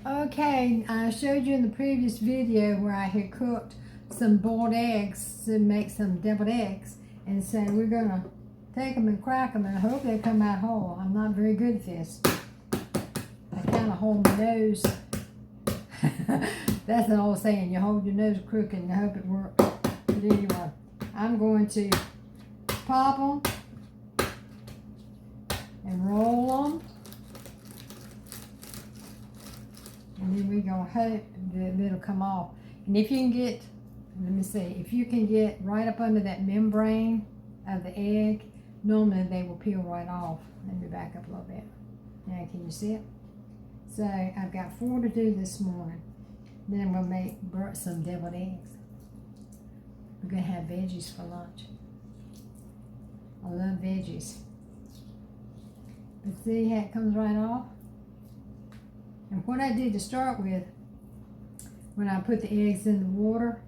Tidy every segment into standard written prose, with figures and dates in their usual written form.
Okay, I showed you in the previous video where I had cooked some boiled eggs to make some deviled eggs. And so we're going to take them and crack them and I hope they come out whole. I'm not very good at this. I kind of hold my nose. That's an old saying, you hold your nose crooked and you hope it works. But anyway, I'm going to pop them and roll them. And then we're going to hope that it'll come off. And if you can get, let me see, if you can get right up under that membrane of the egg, normally they will peel right off. Let me back up a little bit. Now, can you see it? So I've got 4 to do this morning. Then I'm going to make some deviled eggs. We're going to have veggies for lunch. I love veggies. But see how it comes right off? And what I did to start with, when I put the eggs in the water,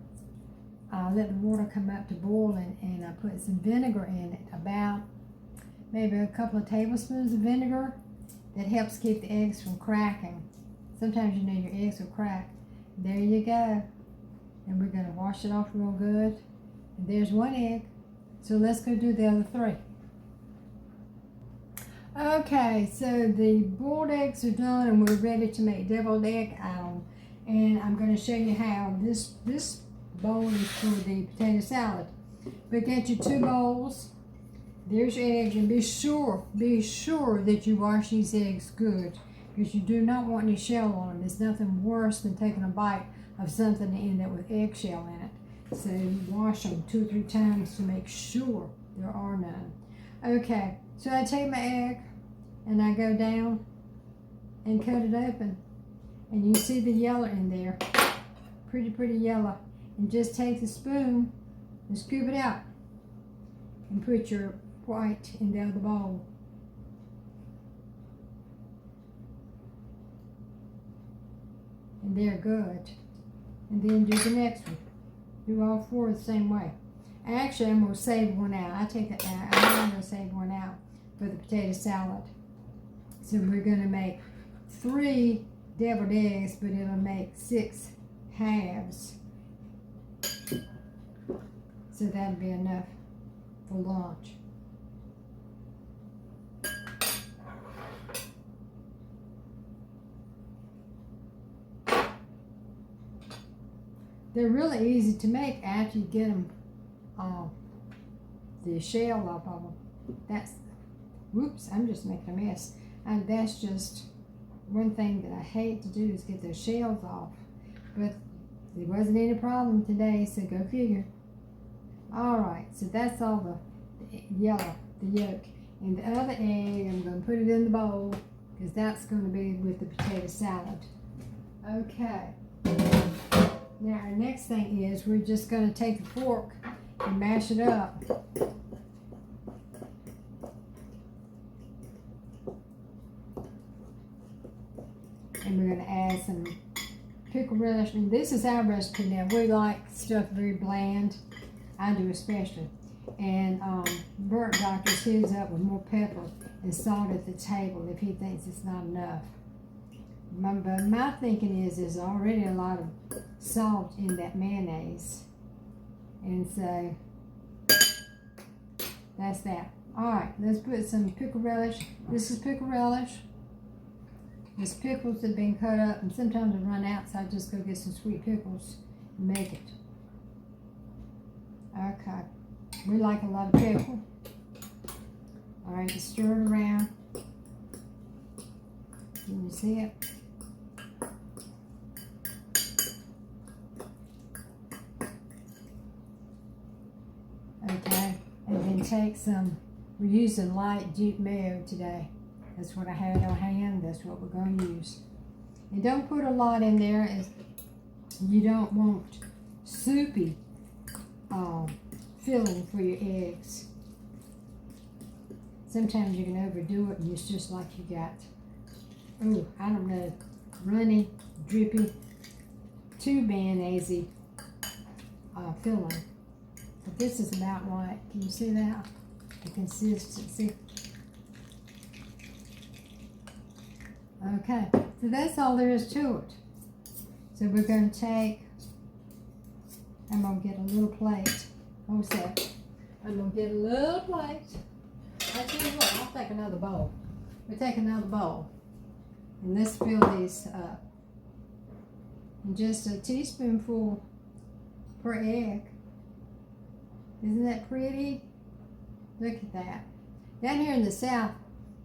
I let the water come up to boiling and I put some vinegar in it, about maybe a couple of tablespoons of vinegar. That helps keep the eggs from cracking. Sometimes you know your eggs will crack. There you go. And we're going to wash it off real good. And there's 1 egg. So let's go do the other 3. Okay, so the boiled eggs are done and we're ready to make deviled egg out of them. And I'm going to show you how this bowl is for the potato salad. But get your 2 bowls. There's your eggs, and be sure that you wash these eggs good, because you do not want any shell on them. There's nothing worse than taking a bite of something and end up with eggshell in it. So you wash them 2 or 3 times to make sure there are none. Okay, so I take my egg and I go down and cut it open, and you see the yellow in there, pretty yellow. And just take the spoon and scoop it out and put your white in the other bowl. And they're good. And then do the next one. Do all 4 the same way. Actually, I'm going to save 1 out. I take it out. I'm going to save 1 out for the potato salad. So we're going to make 3 deviled eggs, but it'll make 6 halves. So that'll be enough for lunch. They're really easy to make after you get them, the shell off of them. Whoops, I'm just making a mess. And that's just one thing that I hate to do is get those shells off. But there wasn't any problem today, so go figure. Alright, so that's all the yellow, the yolk. And the other egg, I'm going to put it in the bowl, because that's going to be with the potato salad. Okay. Now our next thing is we're just going to take the fork and mash it up. And we're going to add some pickle relish. And this is our recipe now. We like stuff very bland. I do especially. And Bert doctors his up with more pepper and salt at the table if he thinks it's not enough. But my thinking is there's already a lot of salt in that mayonnaise. And so that's that. Alright, let's put some pickle relish. This is pickle relish. There's pickles that have been cut up, and sometimes I run out, so I just go get some sweet pickles and make it. Okay. We like a lot of pickle. Alright, just stir it around. Can you see it? Okay, and then take some, we're using light Duke mayo today. That's what I had on hand, that's what we're going to use. And don't put a lot in there, as you don't want soupy filling for your eggs. Sometimes you can overdo it and it's just like you got, oh, I don't know, runny, drippy, too mayonnaise filling. But this is about right. Can you see that? The consistency. Okay, So that's all there is to it. So we're going to take, I'm going to get a little plate. What's that? I'm going to get a little plate. I tell you what, I'll take another bowl. We'll take another bowl. And let's fill these up. And just a teaspoonful per egg. Isn't that pretty? Look at that. Down here in the South,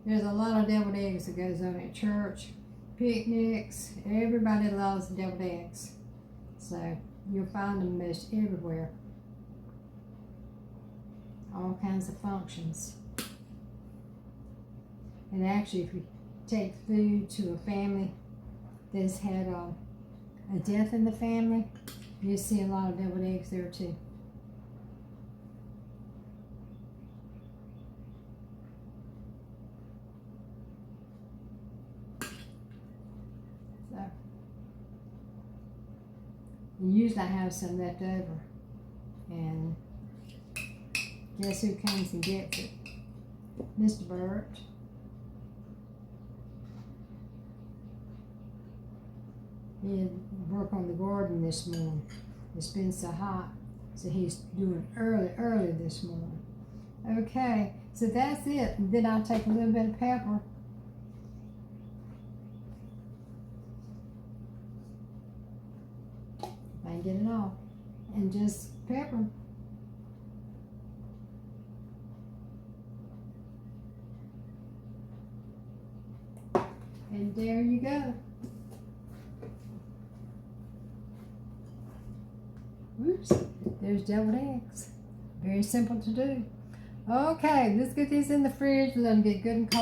there's a lot of deviled eggs that goes on at church, picnics. Everybody loves deviled eggs. So you'll find them most everywhere. All kinds of functions. And actually, if you take food to a family that's had a death in the family, you see a lot of deviled eggs there too. So, usually I have some left over, and guess who comes and gets it? Mr. Burt. He had work on the garden this morning. It's been so hot, so he's doing early this morning. Okay, so that's it. And then I'll take a little bit of pepper. If I can get it off. And just pepper. And there you go. Oops, there's deviled eggs. Very simple to do. Okay, let's get these in the fridge. Let them get good and cold.